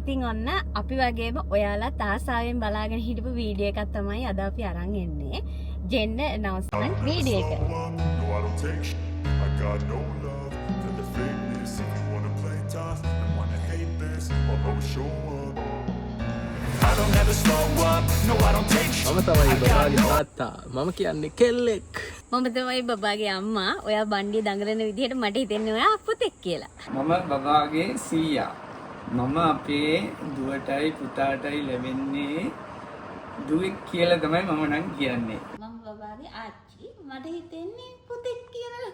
ඉතින් ඔන්න අපි වගේම ඔයාලා තාසාවෙන් බලාගෙන හිටපු වීඩියෝ එකක් තමයි අද අපි අරන් එන්නේ. ජෙන්ඩර් ඇනවුන්ස්මන්ට් වීඩියෝ එක. I got no love for the fakeness. If you wanna play tough and wanna hate this, I'll always show up. I don't ever slow up, no I don't take shit. මම තමයි බබාගේ තාත්තා. මම කියන්නේ කෙල්ලෙක්. මම තමයි බබාගේ අම්මා. ඔයා බණ්ඩිය දඟලන විදිහට මට හිතෙන්නේ ඔයා පුතෙක් කියලා. මම බබාගේ සීයා. මම අපේ දුවටයි පුතාටයි ලැබෙන්නේ දුවෙක් කියලා තමයි මම නම් කියන්නේ. මම බබාගේ ආච්චි. මට හිතෙන්නේ පුතෙක් කියලා.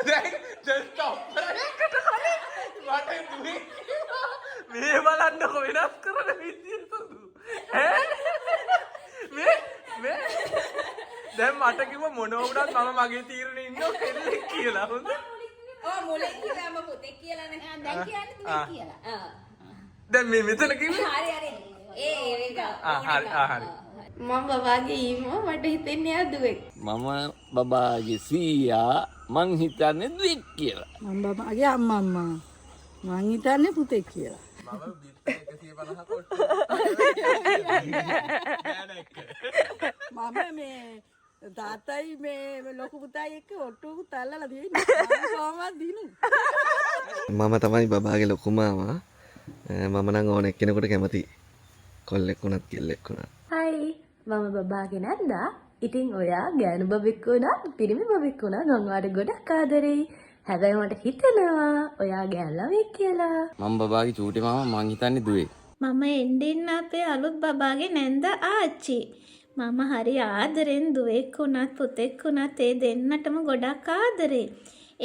දැන් stop. මට දුවෙක් මේ බලන්නකො වෙනස් කරන විදිය සුදු. මේ දැන් මට කිව්ව මොන වුණත් මම මගේ තීරණේ ඉන්නව කෙල්ලෙක් කියලා. හොඳ. මුලින් කිව්වම පුතෙක් කියලා නේ. දැන් කියන්නේ දුවෙක් කියලා. දැන් මේ මෙතන කිව්වේ හරි. ඒක. හරි. මම බබාගේ ඊමෝ මට හිතෙන්නේ ආ දුවෙක්. මම බබාගේ සීයා මං හිතන්නේ දුවෙක් කියලා. මම බබාගේ අම්මා මං හිතන්නේ පුතෙක් කියලා. මම 150 කොට මම මේ තාත්තයි මේ ලොකු පුතායි එක්ක ඔට්ටුවකුත් අල්ලලා තියෙන්නේ. කොහොමද දිනු? මම තමයි බබාගේ ලොකු මාමා. මම නම් ඕන එක්කෙනෙකුට කැමති. කොල්ලෙක් වුණත් කෙල්ලෙක් වුණත්. හයි මම බබාගේ නැන්දා. ඉතින් ඔයා ගෑනු බබෙක් වුණා පිරිමි බබෙක් වුණා මං ඔයාට ගොඩක් ආදරෙයි. හැබැයි මට හිතෙනවා ඔයා ගෑල්ලවෙක් කියලා. මම බබාගේ චූටි මාමා මං හිතන්නේ දුවෙක්. මම එන්ඩින්න අපේ අලුත් බබාගේ නැන්ද ආච්චි. මම හරි ආදරෙන් දුවෙක් වුණත් පුතෙක් වුණත් ඒ දෙන්නටම ගොඩක් ආදරේ.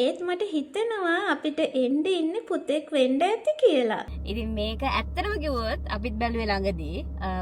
ඒත් මට හිතෙනවා අපිට එන්න ඉන්නේ පුතෙක් වෙන්න ඇති කියලා. ඉතින් මේක ඇත්තටම කිව්වොත් අපිත් බැලුවේ ළඟදී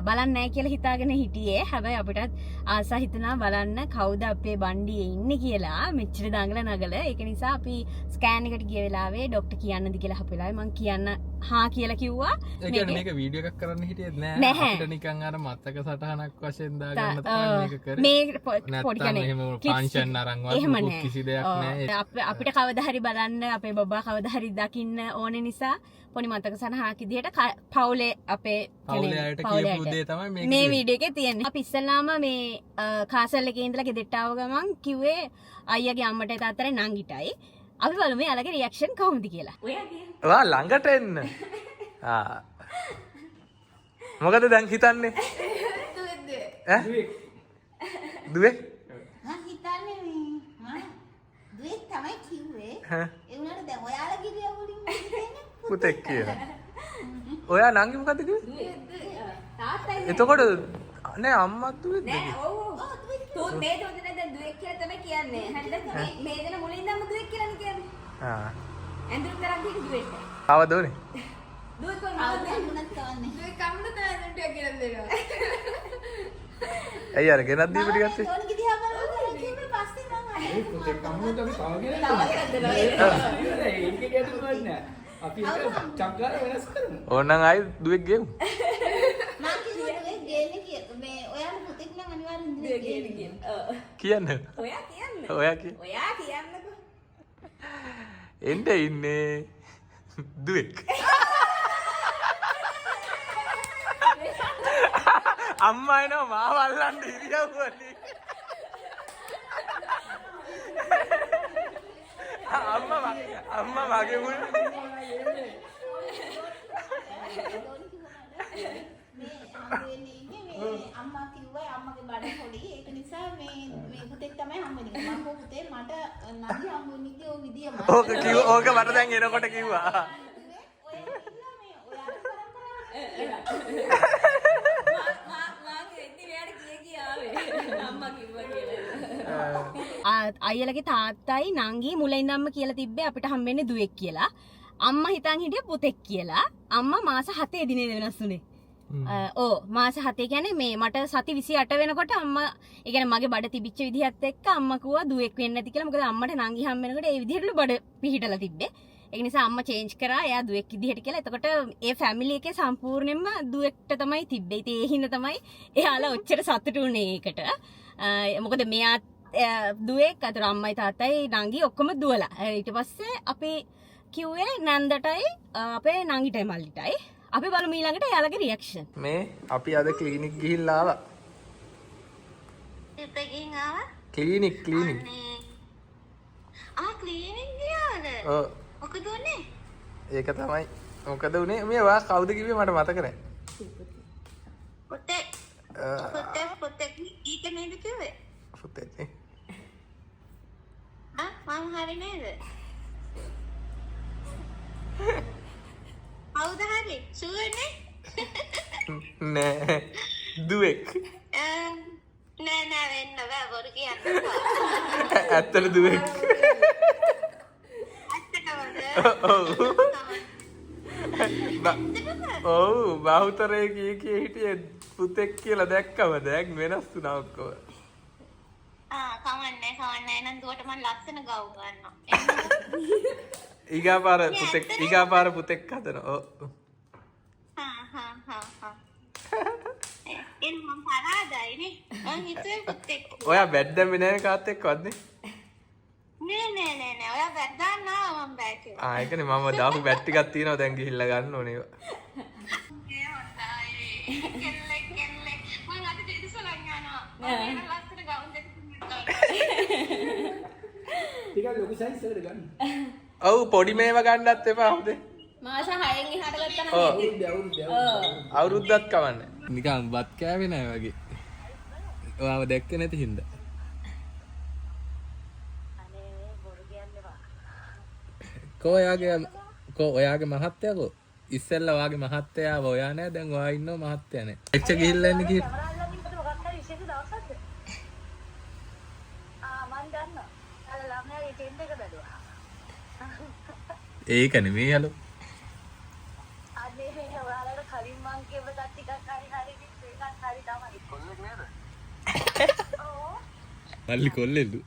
බලන්නේ නැහැ කියලා හිතාගෙන හිටියේ. හැබැයි අපිටත් ආසා හිතුණා බලන්න කවුද අපේ බණ්ඩියේ ඉන්නේ කියලා. මෙච්චර දඟල නගල. ඒක නිසා අපි ස්කෑන් එකට ගිය වෙලාවේ ડોක්ටර් කියන්නද කියලා අපේ වෙලාවේ මම කියන්න හා කියලා කිව්වා. ඒ කියන්නේ මේක වීඩියෝ එකක් කරන්න හිටියෙත් නෑ. අපිට නිකන් අර මතක සටහනක් වශයෙන් දාගන්න තමයි මේක කරේ. මේ පොඩි නැත්නම් එහෙම ෆන්ක්ෂන් අරන්වත් මොකුත් කිසි දෙයක් නෑ. අපිට කවදා හරි බලන්න අපේ බබා කවදා හරි දකින්න ඕනේ නිසා පොඩි මතක සටහනක් විදිහට පවුලේ අපේ පවුලේ අයට කියපු දේ තමයි මේ වීඩියෝ එකේ තියෙන්නේ. අපි ඉස්සෙල්ලාම මේ කාසල් එකේ ඉඳලා ගෙදරට ආව ගමන් කිව්වේ අයියාගේ අම්මට තාත්තට නංගිටයි. අපි බලමු යාළගේ රියැක්ෂන් කොහොමද කියලා. ඔයා කියන්නේ වා ළඟට එන්න. මොකද දැන් හිතන්නේ? දුවෙක්? මම හිතන්නේ මේ දුවෙක් තමයි කිව්වේ. ඒ උනාට දැන් ඔයාලා කිව්වා වලින් හිතන්නේ පුතෙක් කියලා. ඔයා නංගි මොකද්ද කිව්වේ? තාත්තයි එතකොට නේ අම්මා දුවෙක්ද? ඔව් තෝ මේ තෝදනේ දැන් දුවෙක් කියලා තමයි කියන්නේ. හරිද? මේ දෙන මුලින් ඉඳන්ම දුවෙක් කියලානේ කියන්නේ. ඇඳුම් කරන් තියෙන දුවෙක්. ආවද ඕනේ? දුවෙක් කොහොමද? මුණත් කවන්නේ. දුවෙක් කම්මුද ඇඳුම් ටික කියලා දෙනවා. ඇයි අර ගෙනත් දීප ටිකත් එක්ක? තෝනික දිහා බලලා කිව්වේ පස්සේ මම ඒ පුතේ කම්මුත් අපි තවගෙන ඒක ගැටලුවක් නෑ. අපි ඒක චක්කාර වෙනස් කරමු. ඕනනම් ආයි දුවෙක් ගෙමු. මම කිව්වේ ගේන්නේ කියලා. මේ ඔයාලා පුතෙක් නම් අනිවාර්යෙන් දුවෙක් ගේන්න කියලා. කියන්න. ඔයා කියන්නේ. ඔයා කිය. ඔයා කියන්නකෝ. එන්න ඉන්නේ දුවෙක්. අම්මා එනවා මාව අල්ලන්න ඉරියව්වනේ. අම්මා මගේ මුල් මේ අම්මා කිව්වා අම්මගේ බඩ පොඩි ඒක නිසා මේ පුතෙක් තමයි හම්බෙන්නේ. මම පුතේ මට නංගි හම්බුනේ ඔය විදියම. ඕක මට දැන් එනකොට කිව්වා. ඔය කිව්වා මේ ඔයාලා අයියලගේ තාත්තයි නංගි මුලින් ඉඳන්ම කියලා තිබ්බේ අපිට හම්බෙන්නේ දුවෙක් කියලා. අම්මා හිතන් හිටියේ පුතෙක් කියලා. අම්මා මාස 7 දිනේ වෙනස් වුනේ. මාස 7 කියන්නේ මේ මට සති 28 වෙනකොට අම්මා ඒ කියන්නේ මගේ බඩ තිබිච්ච විදිහත් එක්ක අම්මා කිව්වා දුවෙක් වෙන්න ඇති කියලා. මොකද අම්මට නංගි හම්බ වෙනකොට ඒ විදිහටලු බඩ පිහිටලා තිබ්බේ. ඒක නිසා අම්මා චේන්ජ් කරා එයා දුවෙක් විදිහට කියලා. එතකොට ඒ ෆැමිලි එකේ සම්පූර්ණයෙන්ම දුවෙක්ට තමයි තිබ්බේ. ඉතින් ඒ හින්දා තමයි එයාලා ඔච්චර සතුටු වුනේ ඒකට. මොකද මෙයා දුවෙක් අතර අම්මයි තාත්තයි නංගි ඔක්කොම දුවලා. ඊට පස්සේ අපි කිව්වේ නැන්දටයි අපේ නංගිටයි මල්ලිටයි. අපි බලමු ඊළඟට එයාලගේ රියැක්ෂන්. මේ අපි අද ක්ලිනික් ගිහිල්ලා ආවා. ඉපෙකින් ආවා ක්ලිනික් ක්ලීනික් ගියාද ඔව් මොකද උනේ ඒක තමයි. මොකද උනේ මේ වා කවුද කිව්වේ මට මතක නැහැ. පුතෙක් ඊට නේද කිව්වේ පුතේ නේ. මම හරි නේද කවුද හරි සුවනේ නෑ දුවෙක්. නෑ වෙන්න බෑ බොරු කියන්න ඇත්තට දුවෙක්. ඔව් බහුතරය කිය හිටියේ පුතෙක් කියලා දැක්කම දැන් වෙනස් වුණා ඔක්කොම. කවන්නේ නම් දුවට මම ලස්සන ගව් ගන්නවා ඊගාපාර පුතෙක් හදනවා. ඔව් එන් මම පරාදයිනේ මං හිතුවේ පුතෙක් ඔයා බැද්දම්මේ නැහැ කාත් එක්කවත් නේ. නෑ ඔයා වැද්දාන්න ආවා මම බෑ කියලා ඒකනේ මම දාපු බැට් ටිකක් තියෙනවා දැන් ගිහිල්ලා ගන්න ඕනේ ඒවා. කෙල්ලෙක් මම අද දෙදසලන් යනවා මම ලස්සන ගවුම් දෙකක් ටිකක් ලොකු සයිස් එකට ගන්න. ඔව් පොඩි මේව ගන්නත් එපා හොඳේ. මාස 6න් එහාට ගත්තා ඔව් අවුරුද්ද අවුරුද්දක් කවන්නේ. නිකන් බත් කෑවේ නැහැ වගේ. ඔයාව දැක්කේ නැති හින්දා. ඔයාගේ මහත්තයා ඉස්සෙල්ලා ඔයාගේ මහත්තයාව ඔයා නෑ දැන් ඔයා ඉන්නව මහත්තයා නෑ. එච්ච ගිහිල්ලා ඉන්නේ කී. ඒක නෙමෙයි යලු. මල්ලි කොල්ලෙලු.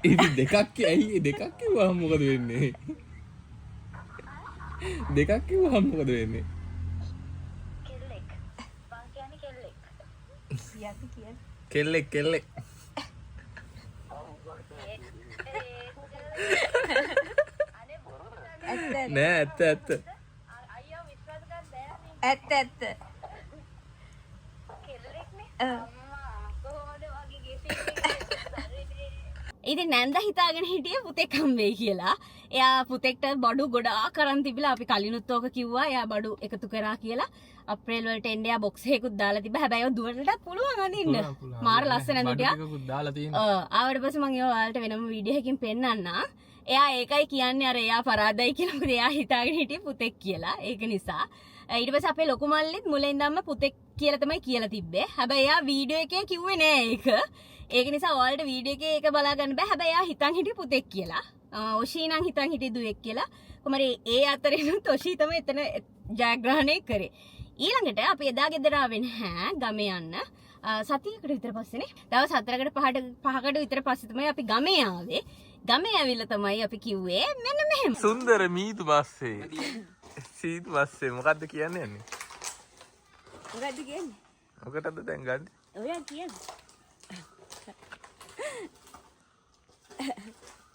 ඉතින් දෙකක් ඇයි දෙකක් කිව්වහම මොකද වෙන්නේ? දෙකක් කිව්වහම මොකද වෙන්නේ? කෙල්ලෙක්. නෑ ඇත්ත. ඉතින් නැන්ද හිතාගෙන හිටියේ පුතෙක් හම්බෙයි කියලා. එයා පුතෙක්ට බඩු ගොඩාක් කරන් තිබිලා අපි කලිනුත් ඕක කිව්වා. එයා බඩු එකතු කරා කියලා. අප්‍රේල් වලට එන්නේ එයා බොක්ස් එකකුත් දාලා තිබ්බා. හැබැයි ඔය දුවටත් පුළුවන් අඳින්න. මාර ලස්සන ඇඳුටියක්. දාලා තියෙනවා. ආවට පස්සේ මම ඒවා ඔයාලට වෙනම වීඩියෝ එකකින් පෙන්නන්නම්. එයා ඒකයි කියන්නේ අර එයා පරාදයි කියලා. මොකද එයා හිතාගෙන හිටියේ පුතෙක් කියලා. ඒක නිසා ඊට පස්සේ අපේ ලොකු මල්ලිත් මුලින් ඉඳන්ම පුතෙක් කියලා තමයි කියලා තිබ්බේ. හැබැයි එයා වීඩියෝ එකේ කිව්වේ නෑ ඒක. ඒක නිසා ඔයාලට වීඩියෝ එකේ ඒක බලා ගන්න බෑ. හැබැයි එයා හිතන් හිටියේ පුතෙක් කියලා. ඔෂී නම් හිතන් හිටියේ දුවෙක් කියලා. කොහමද ඒ අතරිනුත් ඔෂී තමයි එතන ජයග්‍රහණය කරේ. ඊළඟට අපි එදා ගෙදර ආවේ නැහැ ගමේ යන්න. සතියකට විතර පස්සේනේ. දවස් 4කට 5කට විතර පස්සේ තමයි අපි ගමේ ආවේ. ගමේ ඇවිල්ලා තමයි අපි කිව්වේ මෙන්න මෙහෙම. සුන්දර මීතු බස්සේ. සීතු බස්සේ මොකද්ද කියන්නේ යන්නේ? මොකද්ද කියන්නේ? මොකටද දැන් ගන්නේ? ඔයා කියන්නේ.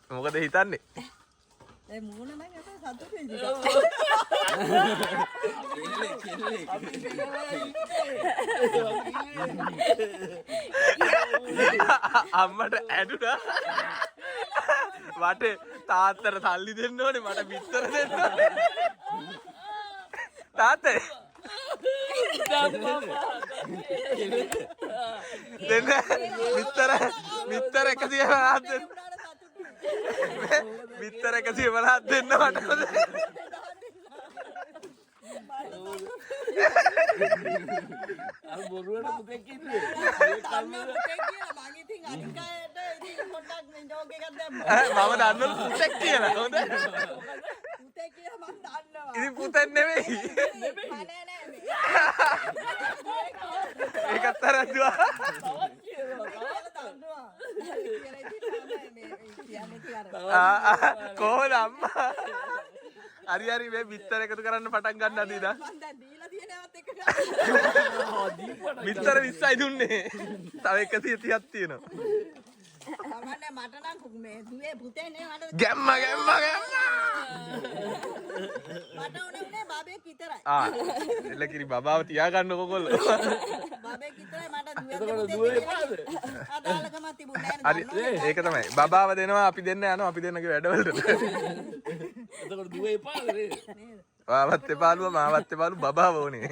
මොකද හිතන්නේ? ඒ මූණ නම් අපේ සතුටුයි ටික. අම්මට ඇඩුනා. මට තාත්තට සල්ලි දෙන්න ඕනේ මට බිත්තර දෙන්න ඕනේ. තාත්තේ දෙන්න බිත්තර 150 දෙන්න. බිත්තර 150 දෙන්න මට. බොරුවට පුතෙක් කිව්වේ. මම දන්නවලු පුතෙක් කියලා. හොඳ. ඉතින් පුතෙක් නෙමෙයි. ඒකත් අරද්දුවා. කොහොමද අම්මා? හරි හරි මේ බිත්තර එකතු කරන්න පටන් ගන්න අදීද? මං දැන් දීලා තියෙනවත් එක ගන්න. බිත්තර 20යි දුන්නේ. තව 130ක් තියෙනවා. මට නම් මේ දුවේ පුතේ නේ මට ගැම්ම මට උනේ බබෙක් විතරයි. එල කිරි බබාව තියාගන්නකො කොල්ලෝ. බබෙක් විතරයි මට දුවේ අදාළකම තිබුණේ නැහැ. හරි ඒක තමයි. බබාව දෙනවා අපි දෙන්න යනවා අපි දෙන්නගේ වැඩවලට. එතකොට දුවේ එපාද නේද? මාවත් එපාලුව මාවත් එපාලු බබාව ඕනේ.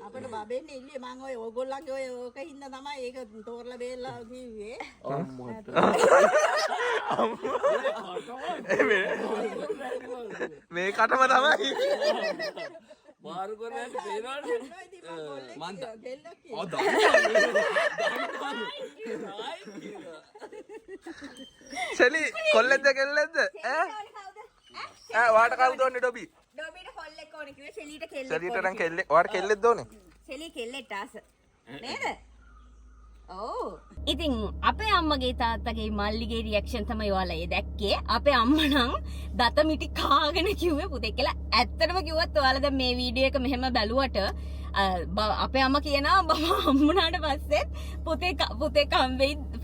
අපිට බබෙන්නේ ඉන්නේ මං ඔය ඕගොල්ලන්ගේ ඔය ඕක හින්දා තමයි ඒක තෝරලා බේරලා කිව්වේ. අම්මට. මේ කටම තමයි. මාරු කරන්නේ පේනවනේ. මන්ද සෙලි කොල්ලෙක්ද කෙල්ලෙක්ද ඈ වාට කවුද ඕනේ ඩොබි ඩොබිට කොල්ලෙක් ඕනේ කිව්වේ සෙලීට කෙල්ලෙක් සෙලිට නම් කෙල්ලෙක් වාට කෙල්ලෙක්ද ඕනේ සෙලී කෙල්ලෙක්ට ආස නේද ඔව් ඉතින් අපේ අම්මගේ තාත්තගේ මල්ලිගේ රියැක්ෂන් තමයි ඔයාලා ඒ දැක්කේ අපේ අම්මා නම් දත මිටි කාගෙන කිව්වේ පුතේ කියලා ඇත්තටම කිව්වත් ඔයාලා දැන් මේ වීඩියෝ එක මෙහෙම බැලුවට අපේ අම්මා කියනවා බබා හම්බුනාට පස්සේ පුතේ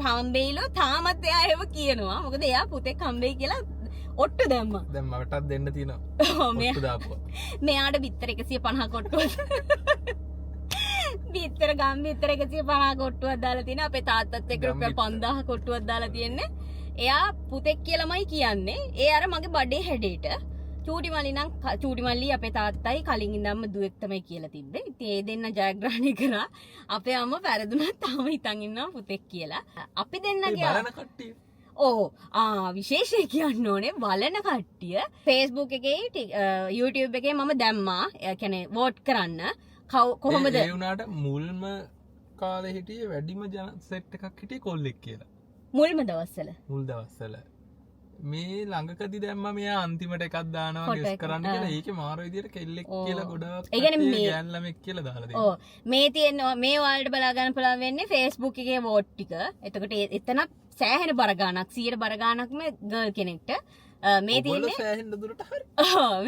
හම්බෙයිලෝ තාමත් එයා එහෙම කියනවා මොකද එයා පුතේ හම්බෙයි කියලා ඔට්ටු දැම්මා දැන් මටත් දෙන්න තියෙනවා ඔට්ටු දාපුවා මෙයාට බිත්තර 150 කොට්ටුවක් බිත්තර ගම් බිත්තර 150 කොට්ටුවක් දාලා තියෙනවා අපේ තාත්තත් එක්ක රුපියල් 5000 කොට්ටුවක් දාලා තියෙන්නේ එයා පුතෙක් කියලාමයි කියන්නේ ඒ අර මගේ බඩේ හැඩේට චූටි මල්ලි අපේ තාත්තයි කලින් ඉඳන්ම දුවෙක් තමයි කියලා තිබ්බේ. ඉතින් ඒ දෙන්න ජයග්‍රහණය කරා. අපේ අම්මා වැරදුනත් තාම හිතන් ඉන්නවා පුතෙක් කියලා. අපි දෙන්නගේ බලන කට්ටිය. විශේෂය කියන්න ඕනේ බලන කට්ටිය Facebook එකේ YouTube එකේ මම දැම්මා. ඒ කියන්නේ වෝට් කරන්න. කොහොමද? ඒ වුණාට මුල්ම කාලේ හිටියේ වැඩිම සෙට් එකක් හිටියේ කොල්ලෙක් කියලා. මුල්ම දවස්වල. මුල් දවස්වල. මේ ළඟකදී දැම්ම මෙයා අන්තිමට එකක් දානවා ගෙස් කරන්න කියලා ඒකේ මාර විදියට කෙල්ලෙක් කියලා ගොඩාක් ගෑන් ළමෙක් කියලා දාලා දෙනවා. මේ තියෙනවා මේ ඔයාලට බලා ගන්න පුළුවන් වෙන්නේ Facebook එකේ වෝට් ටික. එතකොට එතනත් සෑහෙන බර ගාණක් 100 බර ගාණක්ම ගර්ල් කෙනෙක්ට මේ තියෙන්නේ සෑහෙන දුරට හරි.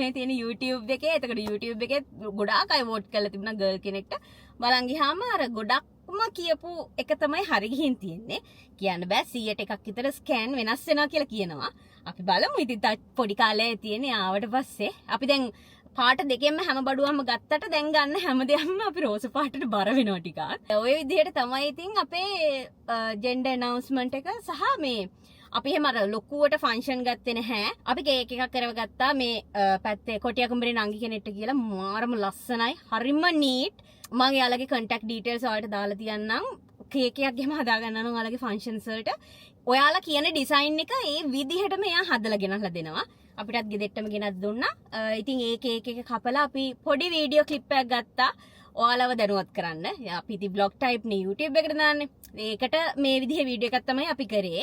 මේ තියෙන YouTube එකේ එතකොට YouTube එකේ ගොඩාක් අය වෝට් කරලා තිබුණා ගර්ල් කෙනෙක්ට. බලන් ගියාම අර ගොඩක්ම කියපු එක තමයි හරි ගිහින් තියෙන්නේ. කියන්න බෑ 100ට එකක් විතර ස්කෑන් වෙනස් වෙනවා කියලා කියනවා. අපි බලමු ඉතින් පොඩි කාලේ තියෙන ආවට පස්සේ අපි දැන් පාට දෙකෙන්ම හැම බඩුවක්ම ගත්තට දැන් ගන්න හැමදේම අපි රෝස පාටට බර වෙනවා ටිකක්. ඔය විදිහට තමයි ඉතින් අපේ ජෙන්ඩර් ඇනවුන්ස්මන්ට් එක සහ මේ අපි එහෙම අර ලොකුවට ෆන්ක්ෂන් ගත්තේ නැහැ. අපි කේක් එකක් කරවගත්තා මේ පැත්තේ කොටියකුඹරේ නංගි කෙනෙක්ට කියලා මාරම ලස්සනයි. හරිම නීට්. මම යාළගේ contact details වලට දාලා තියන්නම්. කේක් එකක් ගෙම හදා ගන්න නම් ඔයාලගේ ෆන්ක්ෂන්ස් වලට ඔයාලා කියන ඩිසයින් එක ඒ විදිහටම එයා හදලා ගෙනල්ලා දෙනවා. අපිටත් ගෙදෙට්ටම ගෙනත් දුන්නා. ඉතින් ඒ කේක් එක කපලා අපි පොඩි වීඩියෝ ක්ලිප් එකක් ගත්තා. ඔයාලව දැනුවත් කරන්න. අපි ඉතින් vlog type නේ YouTube එකට දාන්නේ. ඒකට මේ විදිහේ වීඩියෝ එකක් තමයි අපි කරේ.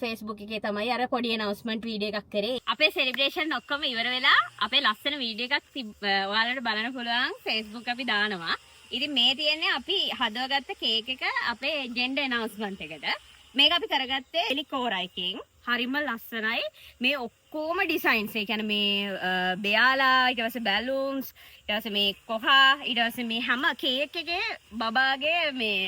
Facebook එකේ තමයි අර පොඩි announcement වීඩියෝ එකක් කරේ. අපේ celebration ඔක්කොම ඉවර වෙලා අපේ ලස්සන වීඩියෝ එකක් ඔයාලට බලන්න පුළුවන් Facebook අපි දානවා. ඉතින් මේ තියෙන්නේ අපි හදවගත්ත කේක් එක අපේ gender announcement එකට. මේක අපි කරගත්තේ එලිකෝරා එකෙන්. හරිම ලස්සනයි. මේ ඔක්කොම ඩිසයින්ස් ඒ කියන්නේ මේ බෙයාලා ඊට පස්සේ බැලූන්ස් ඊට පස්සේ මේ කොහා ඊට පස්සේ මේ හැම කේක් එකේ බබාගේ මේ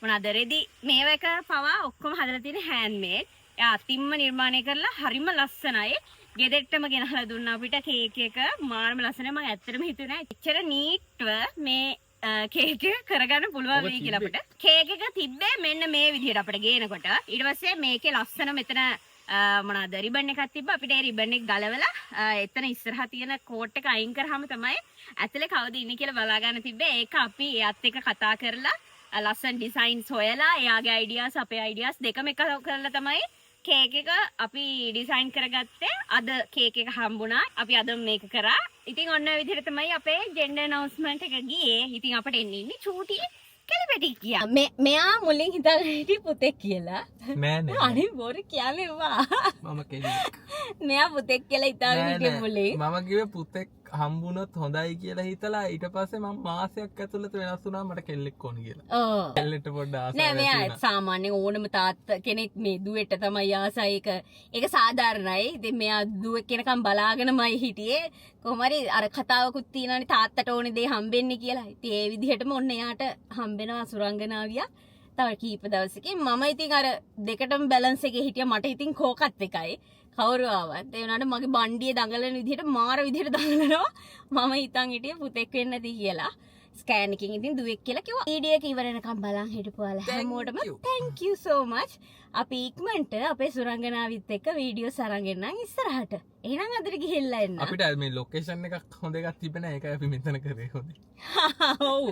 මොනවාද රෙදි මේව එක පවා ඔක්කොම හදලා තියෙන හෑන්ඩ්මේඩ්. එයා අතින්ම නිර්මාණය කරලා හරිම ලස්සනයි. ගෙදෙට්ටම ගෙනහලා දුන්නා අපිට කේක් එක. මාරම ලස්සනයි. මම ඇත්තටම හිතුවේ නෑ එච්චර නීට්ව මේ කේක් එක කරගන්න පුළුවන් වෙයි කියලා අපිට. කේක් එක තිබ්බේ මෙන්න මේ විදිහට අපිට ගේනකොට. ඊට පස්සේ මේකේ ලස්සන මෙතන මොනවාද රිබන් එකක් තිබ්බා. අපිට ඒ රිබන් එක ගලවලා එතන ඉස්සරහා තියෙන කෝට් එක අයින් කරාම තමයි ඇතුලේ කවුද ඉන්නේ කියලා බලා ගන්න තිබ්බේ. ඒක අපි එයාත් එක්ක කතා කරලා ලස්සන ඩිසයින්ස් හොයලා එයාගේ අයිඩියාස් අපේ අයිඩියාස් දෙකම එක කරලා තමයි කේක් එක අපි ඩිසයින් කරගත්තේ. අද කේක් එක හම්බුණා. අපි අද මේක කරා. ඉතින් ඔන්න ඔය විදිහට තමයි අපේ ජෙන්ඩර් ඇනවුන්ස්මන්ට් එක ගියේ. ඉතින් අපිට එන්නේ ඉන්නේ චූටි කෙලිපැටි කියා. මෙයා මුලින් හිතාගෙන හිටියේ පුතෙක් කියලා. නෑ නෑ. අනේ බොරු කියන්නේ වා. මම කෙනෙක්. මෙයා පුතෙක් කියලා හිතාගෙන හිටියේ මුලින්. මම කිව්වේ පුතෙක් හම්බුනොත් හොඳයි කියලා හිතලා ඊට පස්සේ මම මාසයක් ඇතුළත වෙනස් වුණා මට කෙල්ලෙක් ඕන කියලා. ඕ කෙල්ලෙට පොඩ්ඩක් ආසාවක් නෑ ඇති මෙයා වුණා. සාමාන්‍යයෙන් ඕනම තාත්ත කෙනෙක් මේ දුවට තමයි ආසයි ඒක සාධාරණයි. ඉතින් මෙයා දුවෙක් කෙනකම් බලාගෙනමයි හිටියේ. කොහොම හරි අර කතාවකුත් තියෙනවානේ තාත්තට ඕනේ දේ හම්බෙන්නේ කියලා. ඉතින් ඒ විදිහටම ඔන්න එයාට හම්බෙනවා සුරංගනාවියා. තව කීප දවසකින් මම ඉතින් අර දෙකටම බැලන්ස් එකේ හිටියා. මට ඉතින් කෝකත් එකයි. කවුරු ආවත් ඒ වුණාට මගේ බණ්ඩියේ දඟලන විදිහට මාර විදිහට දඟලනවා. මම හිතන් හිටියේ පුතෙක් වෙන්න නැති කියලා. ස්කෑන් එකකින් ඉතින් දුවෙක් කියලා කිව්වා. වීඩියෝ එක ඉවර වෙනකම් බලන් හිටපුවාලා හැමෝටම thank you so much. අපි ඉක්මනට අපේ සුරංගනාවිත් එක්ක වීඩියෝ සරන් එන්නම් ඉස්සරහට. එහෙනම් අදට ගිහිල්ලා එන්න. අපිට මේ ලොකේෂන් එකක් හොඳ එකක් තිබෙන ඒකයි අපි මෙතන කරේ හොඳේ. ඔව්.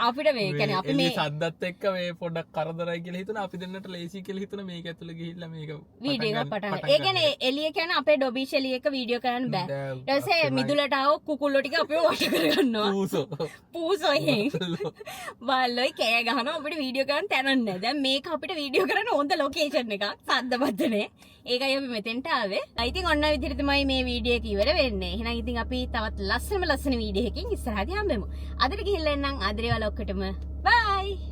අපිට මේ කියන්නේ අපි මේ සද්දත් එක්ක මේ පොඩක් කරදරයි කියලා හිතුණා. අපි දෙන්නට ලේසි කියලා හිතුණා මේක ඇතුළේ ගිහිල්ලා මේක වීඩියෝ එක පටන් ගන්න. ඒ කියන්නේ එළිය කියන්නේ අපේ ඩොබි ෂෙලි එක වීඩියෝ කරන්න බෑ. ඊට පස්සේ මිදුලට ආව කුකුල්ලෝ ටික අපිව වට කරගන්නවා. පූසෝ එහෙන්. බල්ලොයි කෑ ගහනවා අපිට වීඩියෝ කරන්න තැනක් නැහැ. දැන් මේක අපිට වීඩියෝ කරන්න හොඳ ලොකේෂන් එකක්. සද්දපද්දනේ. ඒකයි අපි මෙතෙන්ට ආවේ. ඉතින් ඔන්න විදිහට තමයි මේ වීඩියෝ එක ඉවර වෙන්නේ. එහෙනම් ඉතින් අපි තවත් ලස්සන වීඩියෝ එකකින් ඉස්සරහදී හම්බෙමු. අදට ගිහිල්ලා එන්නම් ආදරේවල ඔක්කොටම. බයි.